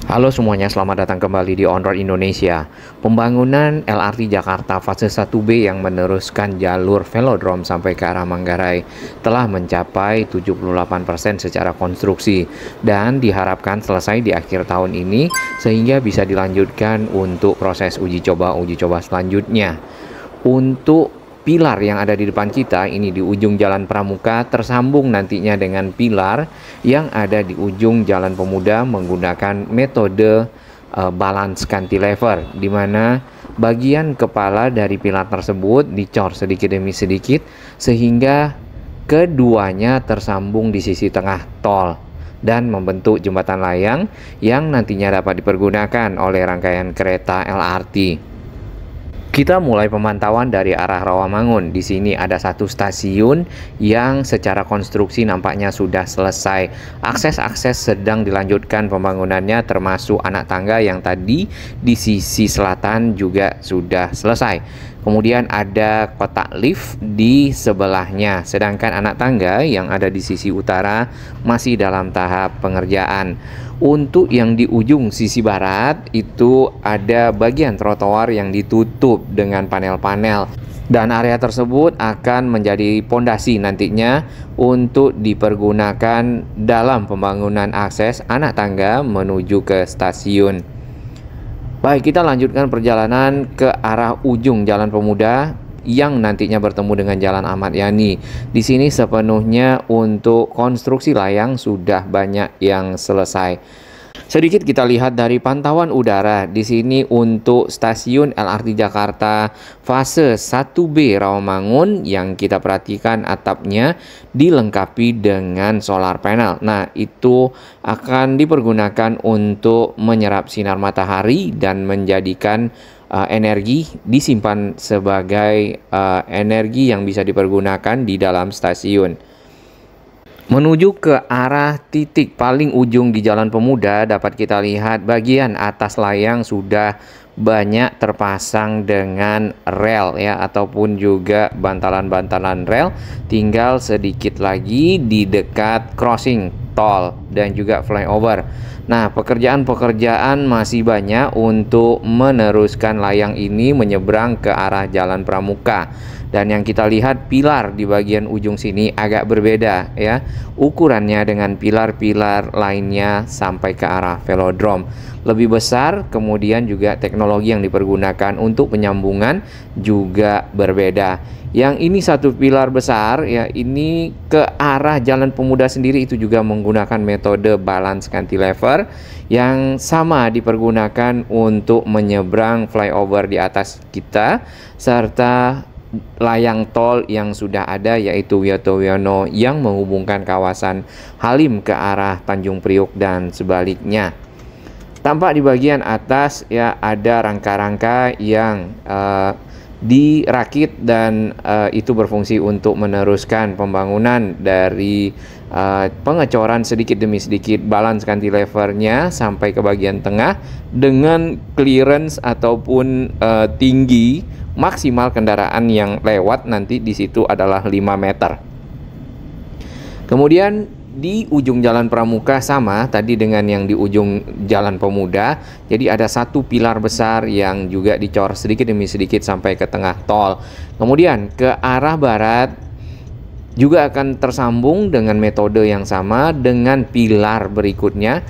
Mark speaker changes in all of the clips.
Speaker 1: Halo semuanya, selamat datang kembali di On Road Indonesia. Pembangunan LRT Jakarta fase 1B yang meneruskan jalur velodrome sampai ke arah Manggarai telah mencapai 78% secara konstruksi dan diharapkan selesai di akhir tahun ini sehingga bisa dilanjutkan untuk proses uji coba selanjutnya. Untuk pilar yang ada di depan kita ini di ujung Jalan Pramuka tersambung nantinya dengan pilar yang ada di ujung Jalan Pemuda menggunakan metode balance cantilever, di mana bagian kepala dari pilar tersebut dicor sedikit demi sedikit sehingga keduanya tersambung di sisi tengah tol dan membentuk jembatan layang yang nantinya dapat dipergunakan oleh rangkaian kereta LRT. Kita mulai pemantauan dari arah Rawamangun. Di sini ada satu stasiun yang secara konstruksi nampaknya sudah selesai. Akses-akses sedang dilanjutkan pembangunannya, termasuk anak tangga yang tadi di sisi selatan juga sudah selesai. Kemudian ada kotak lift di sebelahnya, sedangkan anak tangga yang ada di sisi utara masih dalam tahap pengerjaan. Untuk yang di ujung sisi barat itu ada bagian trotoar yang ditutup dengan panel-panel dan area tersebut akan menjadi pondasi nantinya untuk dipergunakan dalam pembangunan akses anak tangga menuju ke stasiun. Baik, kita lanjutkan perjalanan ke arah ujung Jalan Pemuda yang nantinya bertemu dengan Jalan Ahmad Yani. Di sini sepenuhnya untuk konstruksi layang sudah banyak yang selesai. Sedikit kita lihat dari pantauan udara di sini untuk stasiun LRT Jakarta fase 1B Rawamangun yang kita perhatikan atapnya dilengkapi dengan solar panel. Nah, itu akan dipergunakan untuk menyerap sinar matahari dan menjadikan energi disimpan sebagai energi yang bisa dipergunakan di dalam stasiun. Menuju ke arah titik paling ujung di Jalan Pemuda dapat kita lihat bagian atas layang sudah banyak terpasang dengan rel ya, ataupun juga bantalan-bantalan rel. Tinggal sedikit lagi di dekat crossing tol dan juga flyover. Nah, pekerjaan-pekerjaan masih banyak untuk meneruskan layang ini menyeberang ke arah Jalan Pramuka. Dan yang kita lihat pilar di bagian ujung sini agak berbeda ya ukurannya dengan pilar-pilar lainnya sampai ke arah velodrome. Lebih besar, kemudian juga teknologi yang dipergunakan untuk penyambungan juga berbeda. Yang ini satu pilar besar ya, ini ke arah Jalan Pemuda sendiri itu juga menggunakan metode balance cantilever yang sama dipergunakan untuk menyeberang flyover di atas kita serta layang tol yang sudah ada yaitu Wiyoto Wiono yang menghubungkan kawasan Halim ke arah Tanjung Priuk dan sebaliknya. Tampak di bagian atas ya ada rangka-rangka yang dirakit dan itu berfungsi untuk meneruskan pembangunan dari pengecoran sedikit demi sedikit balance cantilevernya sampai ke bagian tengah dengan clearance ataupun tinggi maksimal kendaraan yang lewat nanti di situ adalah 5 meter. Kemudian di ujung Jalan Pramuka sama tadi dengan yang di ujung Jalan Pemuda. Jadi ada satu pilar besar yang juga dicor sedikit demi sedikit sampai ke tengah tol. Kemudian ke arah barat juga akan tersambung dengan metode yang sama dengan pilar berikutnya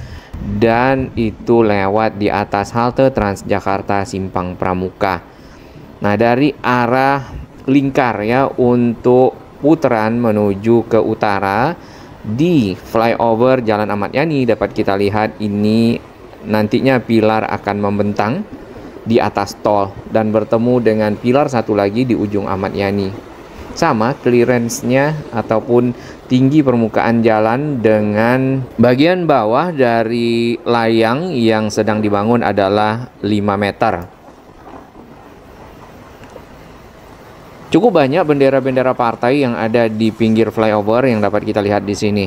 Speaker 1: dan itu lewat di atas halte Transjakarta Simpang Pramuka. Nah, dari arah lingkar ya untuk putaran menuju ke utara di flyover Jalan Ahmad Yani dapat kita lihat ini nantinya pilar akan membentang di atas tol dan bertemu dengan pilar satu lagi di ujung Ahmad Yani. Sama clearance-nya ataupun tinggi permukaan jalan dengan bagian bawah dari layang yang sedang dibangun adalah 5 meter. Cukup banyak bendera-bendera partai yang ada di pinggir flyover yang dapat kita lihat di sini.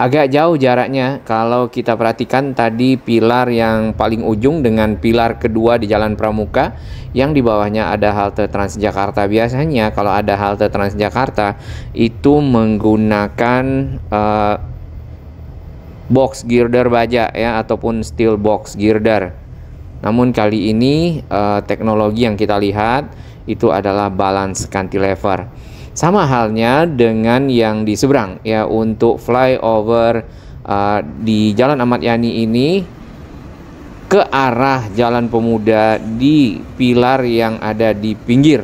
Speaker 1: Agak jauh jaraknya kalau kita perhatikan tadi pilar yang paling ujung dengan pilar kedua di Jalan Pramuka yang di bawahnya ada halte Transjakarta. Biasanya kalau ada halte Transjakarta itu menggunakan box girder baja ya ataupun steel box girder. Namun kali ini teknologi yang kita lihat itu adalah balance cantilever. Sama halnya dengan yang di seberang ya, untuk flyover di Jalan Ahmad Yani ini ke arah Jalan Pemuda di pilar yang ada di pinggir.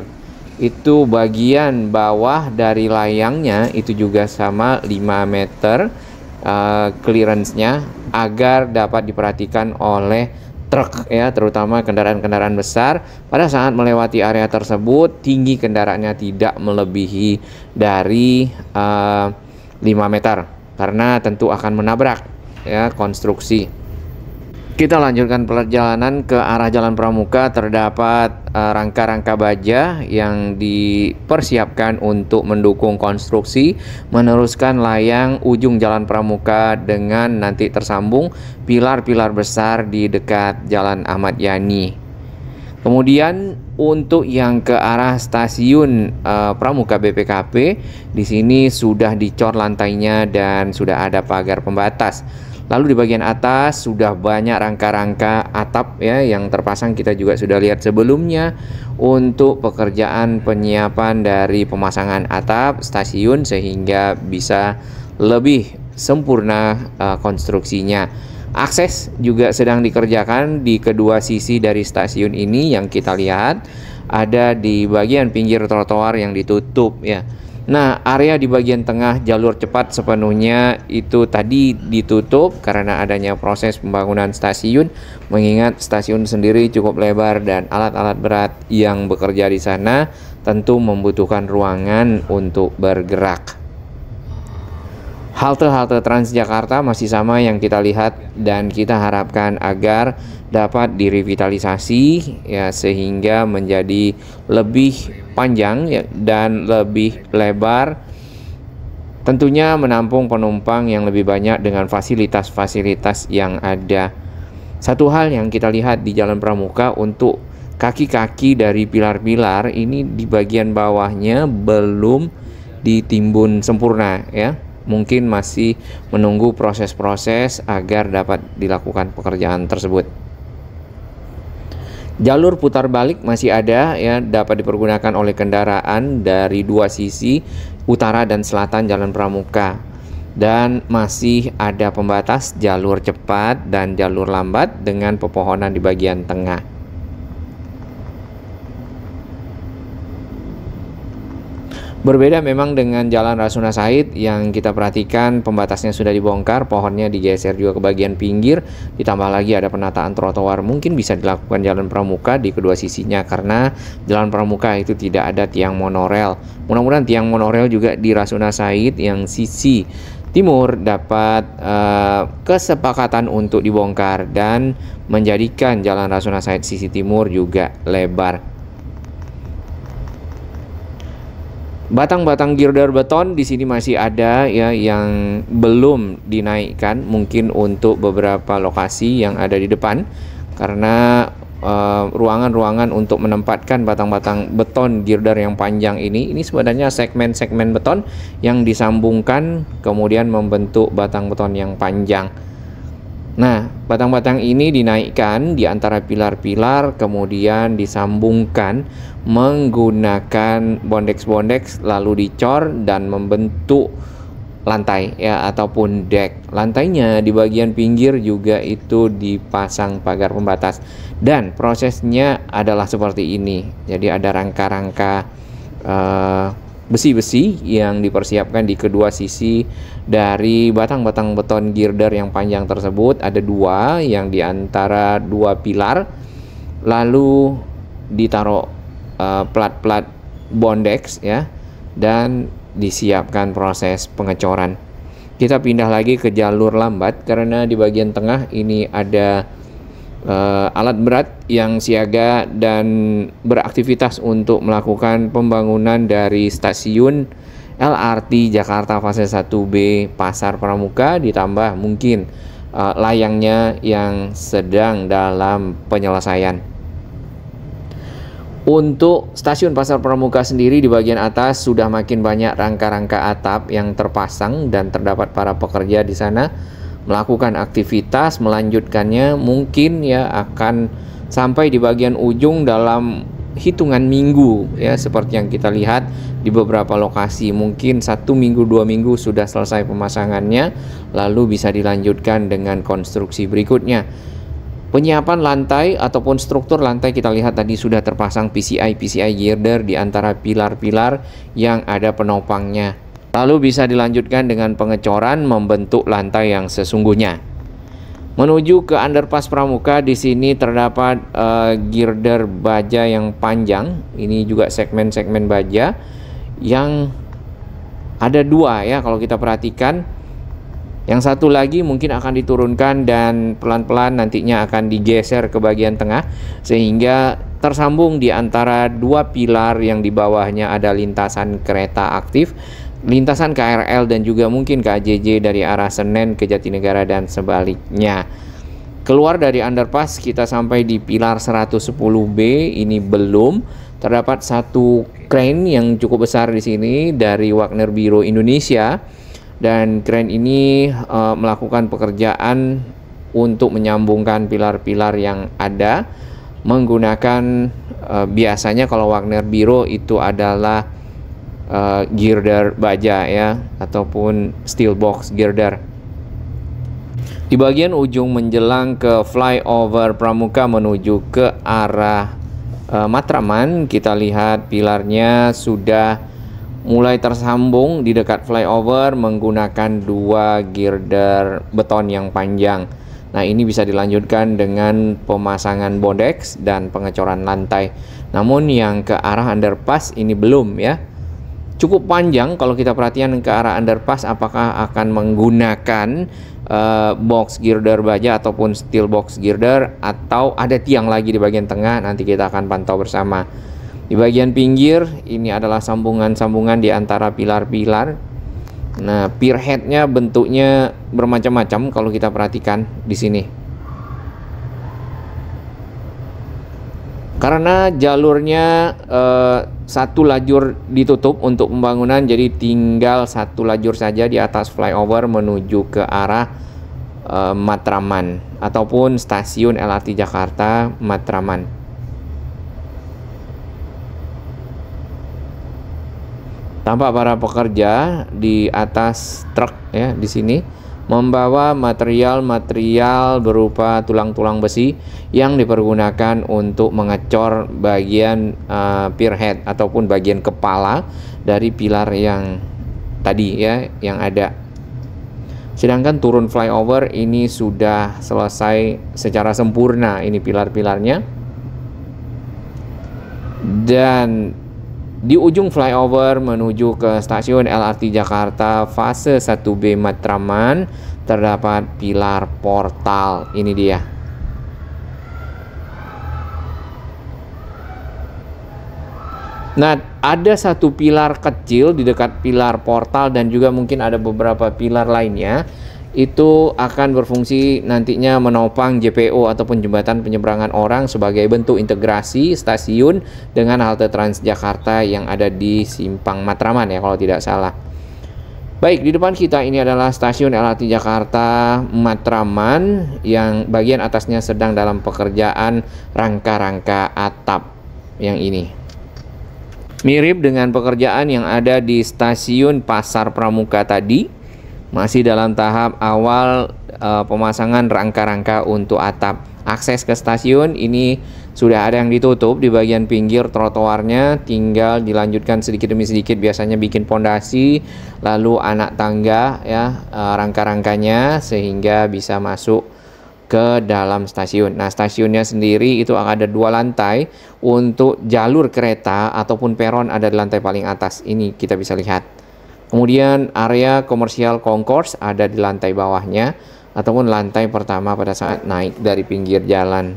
Speaker 1: Itu bagian bawah dari layangnya itu juga sama 5 meter clearance-nya agar dapat diperhatikan oleh truk ya, terutama kendaraan-kendaraan besar. Pada saat melewati area tersebut tinggi kendaraannya tidak melebihi dari 5 meter karena tentu akan menabrak ya konstruksi. Kita lanjutkan perjalanan ke arah Jalan Pramuka. Terdapat rangka-rangka baja yang dipersiapkan untuk mendukung konstruksi meneruskan layang ujung Jalan Pramuka dengan nanti tersambung pilar-pilar besar di dekat Jalan Ahmad Yani. Kemudian untuk yang ke arah stasiun Pramuka BPKP, di sini sudah dicor lantainya dan sudah ada pagar pembatas. Lalu di bagian atas sudah banyak rangka-rangka atap ya yang terpasang, kita juga sudah lihat sebelumnya untuk pekerjaan penyiapan dari pemasangan atap stasiun sehingga bisa lebih sempurna konstruksinya. Akses juga sedang dikerjakan di kedua sisi dari stasiun ini yang kita lihat ada di bagian pinggir trotoar yang ditutup ya. Nah, area di bagian tengah jalur cepat sepenuhnya itu tadi ditutup karena adanya proses pembangunan stasiun, mengingat stasiun sendiri cukup lebar dan alat-alat berat yang bekerja di sana tentu membutuhkan ruangan untuk bergerak. Halte-halte Transjakarta masih sama yang kita lihat dan kita harapkan agar dapat direvitalisasi ya sehingga menjadi lebih panjang ya, dan lebih lebar, tentunya menampung penumpang yang lebih banyak dengan fasilitas-fasilitas yang ada. Satu hal yang kita lihat di Jalan Pramuka, untuk kaki-kaki dari pilar-pilar ini di bagian bawahnya belum ditimbun sempurna ya. Mungkin masih menunggu proses-proses agar dapat dilakukan pekerjaan tersebut. Jalur putar balik masih ada ya, dapat dipergunakan oleh kendaraan dari dua sisi utara dan selatan Jalan Pramuka. Dan masih ada pembatas jalur cepat dan jalur lambat dengan pepohonan di bagian tengah. Berbeda memang dengan Jalan Rasuna Said yang kita perhatikan pembatasnya sudah dibongkar, pohonnya digeser juga ke bagian pinggir, ditambah lagi ada penataan trotoar. Mungkin bisa dilakukan Jalan Pramuka di kedua sisinya karena Jalan Pramuka itu tidak ada tiang monorel. Mudah-mudahan tiang monorel juga di Rasuna Said yang sisi timur dapat kesepakatan untuk dibongkar dan menjadikan Jalan Rasuna Said sisi timur juga lebar. Batang-batang girder beton di sini masih ada ya yang belum dinaikkan, mungkin untuk beberapa lokasi yang ada di depan karena ruangan-ruangan untuk menempatkan batang-batang beton girder yang panjang ini sebenarnya segmen-segmen beton yang disambungkan kemudian membentuk batang beton yang panjang. Nah, batang-batang ini dinaikkan di antara pilar-pilar kemudian disambungkan menggunakan bondex-bondex lalu dicor dan membentuk lantai ya ataupun deck. Lantainya di bagian pinggir juga itu dipasang pagar pembatas dan prosesnya adalah seperti ini. Jadi ada rangka-rangka besi-besi yang dipersiapkan di kedua sisi dari batang-batang beton girder yang panjang tersebut. Ada dua yang di antara dua pilar, lalu ditaruh plat-plat bondex ya dan disiapkan proses pengecoran. Kita pindah lagi ke jalur lambat karena di bagian tengah ini ada alat berat yang siaga dan beraktivitas untuk melakukan pembangunan dari stasiun LRT Jakarta fase 1B Pasar Pramuka, ditambah mungkin layangnya yang sedang dalam penyelesaian. Untuk stasiun Pasar Pramuka sendiri, di bagian atas sudah makin banyak rangka-rangka atap yang terpasang dan terdapat para pekerja di sana melakukan aktivitas melanjutkannya, mungkin ya akan sampai di bagian ujung dalam hitungan minggu ya, seperti yang kita lihat di beberapa lokasi. Mungkin 1 minggu 2 minggu sudah selesai pemasangannya, lalu bisa dilanjutkan dengan konstruksi berikutnya. Penyiapan lantai ataupun struktur lantai kita lihat tadi sudah terpasang PCI girder di antara pilar-pilar yang ada penopangnya. Lalu bisa dilanjutkan dengan pengecoran membentuk lantai yang sesungguhnya. Menuju ke underpass Pramuka, di sini terdapat girder baja yang panjang. Ini juga segmen-segmen baja yang ada 2 ya kalau kita perhatikan. Yang satu lagi mungkin akan diturunkan dan pelan-pelan nantinya akan digeser ke bagian tengah sehingga tersambung di antara 2 pilar yang di bawahnya ada lintasan kereta aktif, lintasan KRL dan juga mungkin KJJ dari arah Senen ke Jatinegara dan sebaliknya. Keluar dari underpass kita sampai di pilar 110B, ini belum. Terdapat satu crane yang cukup besar di sini dari Wagner Biro Indonesia. Dan crane ini melakukan pekerjaan untuk menyambungkan pilar-pilar yang ada menggunakan biasanya kalau Wagner Biro itu adalah girder baja ya, ataupun steel box girder. Di bagian ujung menjelang ke flyover Pramuka menuju ke arah Matraman, kita lihat pilarnya sudah mulai tersambung di dekat flyover menggunakan 2 girder beton yang panjang. Nah, ini bisa dilanjutkan dengan pemasangan bondex dan pengecoran lantai. Namun yang ke arah underpass ini belum ya. Cukup panjang kalau kita perhatikan ke arah underpass, apakah akan menggunakan box girder baja ataupun steel box girder, atau ada tiang lagi di bagian tengah, nanti kita akan pantau bersama. Di bagian pinggir ini adalah sambungan-sambungan di antara pilar-pilar. Nah, pier head-nya bentuknya bermacam-macam kalau kita perhatikan di sini. Karena jalurnya satu lajur ditutup untuk pembangunan, jadi tinggal 1 lajur saja di atas flyover menuju ke arah Matraman ataupun stasiun LRT Jakarta Matraman. Tampak para pekerja di atas truk ya di sini membawa material-material berupa tulang-tulang besi yang dipergunakan untuk mengecor bagian pier head ataupun bagian kepala dari pilar yang tadi ya yang ada. Sedangkan turun flyover ini sudah selesai secara sempurna ini pilar-pilarnya. Dan di ujung flyover menuju ke stasiun LRT Jakarta fase 1B Matraman terdapat pilar portal. Ini dia. Nah, ada satu pilar kecil di dekat pilar portal dan juga mungkin ada beberapa pilar lainnya. Itu akan berfungsi nantinya menopang JPO ataupun jembatan penyeberangan orang sebagai bentuk integrasi stasiun dengan halte Transjakarta yang ada di Simpang Matraman ya kalau tidak salah. Baik, di depan kita ini adalah stasiun LRT Jakarta Matraman yang bagian atasnya sedang dalam pekerjaan rangka-rangka atap yang ini. Mirip dengan pekerjaan yang ada di stasiun Pasar Pramuka tadi. Masih dalam tahap awal pemasangan rangka-rangka untuk atap. Akses ke stasiun ini sudah ada yang ditutup di bagian pinggir trotoarnya, tinggal dilanjutkan sedikit demi sedikit, biasanya bikin pondasi, lalu anak tangga ya rangka-rangkanya sehingga bisa masuk ke dalam stasiun. Nah, stasiunnya sendiri itu ada 2 lantai. Untuk jalur kereta ataupun peron ada di lantai paling atas. Ini kita bisa lihat. Kemudian area komersial concourse ada di lantai bawahnya ataupun lantai pertama pada saat naik dari pinggir jalan.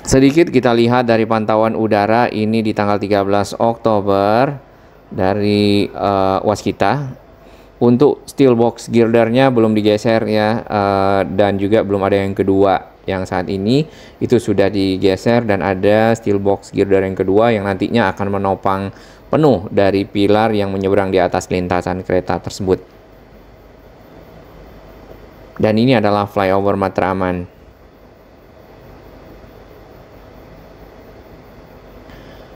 Speaker 1: Sedikit kita lihat dari pantauan udara ini di tanggal 13 Oktober dari Waskita. Untuk steel box girdernya belum digeser ya, dan juga belum ada yang kedua. Yang saat ini itu sudah digeser dan ada steel box girder yang kedua yang nantinya akan menopang penuh dari pilar yang menyeberang di atas lintasan kereta tersebut. Dan ini adalah flyover Matraman.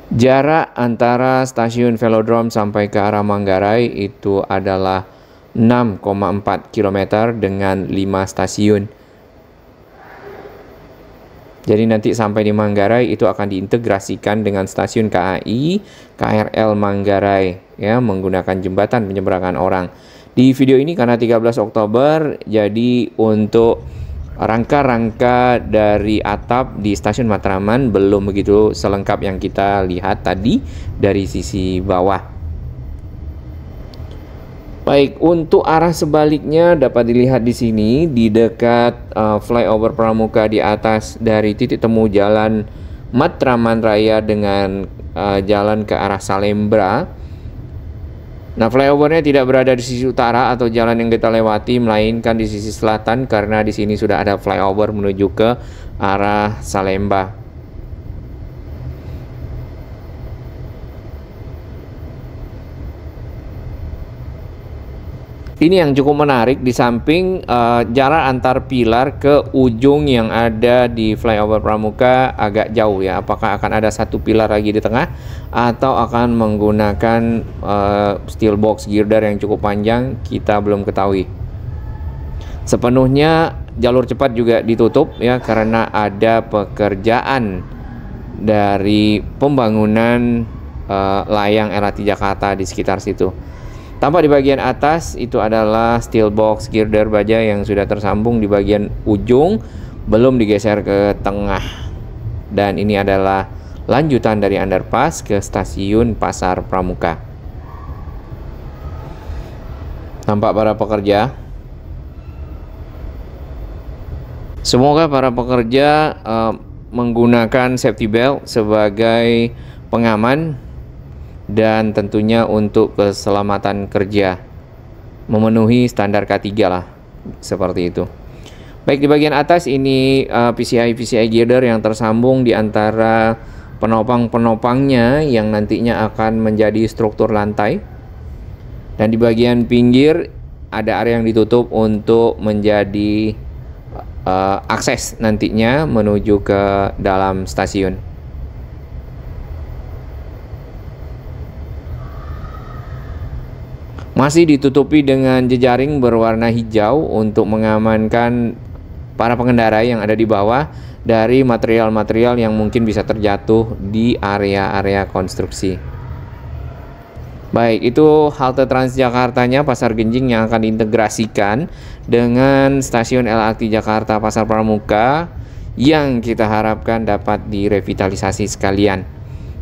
Speaker 1: Jarak antara stasiun Velodrome sampai ke arah Manggarai itu adalah 6,4 km dengan 5 stasiun. Jadi nanti sampai di Manggarai itu akan diintegrasikan dengan stasiun KAI, KRL Manggarai ya, menggunakan jembatan penyeberangan orang. Di video ini karena 13 Oktober, jadi untuk rangka-rangka dari atap di stasiun Matraman belum begitu selengkap yang kita lihat tadi dari sisi bawah. Baik, untuk arah sebaliknya dapat dilihat di sini di dekat flyover Pramuka di atas dari titik temu jalan Matraman Raya dengan jalan ke arah Salembra. Nah, flyovernya tidak berada di sisi utara atau jalan yang kita lewati, melainkan di sisi selatan karena di sini sudah ada flyover menuju ke arah Salemba. Ini yang cukup menarik, di samping jarak antar pilar ke ujung yang ada di flyover Pramuka agak jauh ya. Apakah akan ada satu pilar lagi di tengah atau akan menggunakan steel box girder yang cukup panjang, kita belum ketahui. Sepenuhnya jalur cepat juga ditutup ya karena ada pekerjaan dari pembangunan layang LRT Jakarta di sekitar situ. Tampak di bagian atas itu adalah steel box girder baja yang sudah tersambung di bagian ujung, belum digeser ke tengah. Dan ini adalah lanjutan dari underpass ke stasiun Pasar Pramuka. Tampak para pekerja. Semoga para pekerja menggunakan safety belt sebagai pengaman dan tentunya untuk keselamatan kerja, memenuhi standar K3 lah, seperti itu. Baik, di bagian atas ini PCI girder yang tersambung di antara penopang-penopangnya yang nantinya akan menjadi struktur lantai. Dan di bagian pinggir ada area yang ditutup untuk menjadi akses nantinya menuju ke dalam stasiun. Masih ditutupi dengan jejaring berwarna hijau untuk mengamankan para pengendara yang ada di bawah dari material-material yang mungkin bisa terjatuh di area-area konstruksi. Baik, itu halte Transjakartanya Pasar Genjing yang akan diintegrasikan dengan stasiun LRT Jakarta Pasar Pramuka yang kita harapkan dapat direvitalisasi sekalian.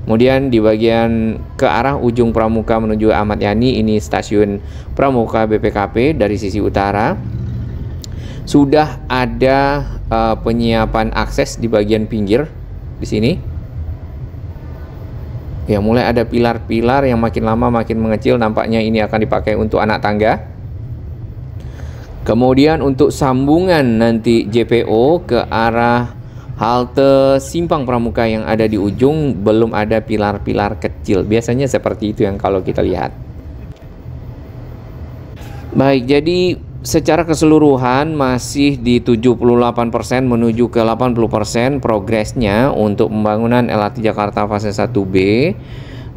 Speaker 1: Kemudian di bagian ke arah ujung Pramuka menuju Ahmad Yani, ini stasiun Pramuka BPKP dari sisi utara. Sudah ada penyiapan akses di bagian pinggir di sini. Ya, mulai ada pilar-pilar yang makin lama makin mengecil, nampaknya ini akan dipakai untuk anak tangga. Kemudian untuk sambungan nanti JPO ke arah halte Simpang Pramuka yang ada di ujung belum ada pilar-pilar kecil. Biasanya seperti itu yang kalau kita lihat. Baik, jadi secara keseluruhan masih di 78% menuju ke 80% progresnya untuk pembangunan LRT Jakarta fase 1B.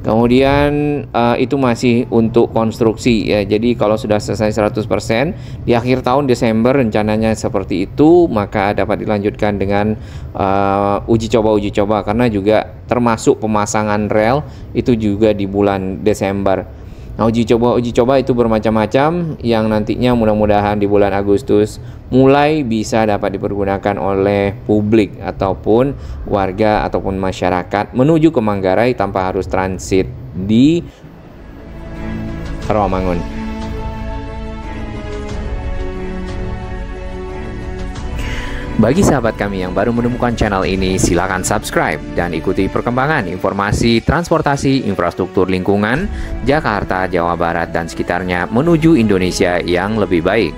Speaker 1: Kemudian itu masih untuk konstruksi ya. Jadi kalau sudah selesai 100% di akhir tahun Desember rencananya seperti itu, maka dapat dilanjutkan dengan uji coba karena juga termasuk pemasangan rel itu juga di bulan Desember. Nah, uji coba itu bermacam-macam yang nantinya mudah-mudahan di bulan Agustus mulai bisa dapat dipergunakan oleh publik ataupun warga ataupun masyarakat menuju ke Manggarai tanpa harus transit di Rawamangun. Bagi sahabat kami yang baru menemukan channel ini, silakan subscribe dan ikuti perkembangan informasi transportasi infrastruktur lingkungan Jakarta, Jawa Barat, dan sekitarnya menuju Indonesia yang lebih baik.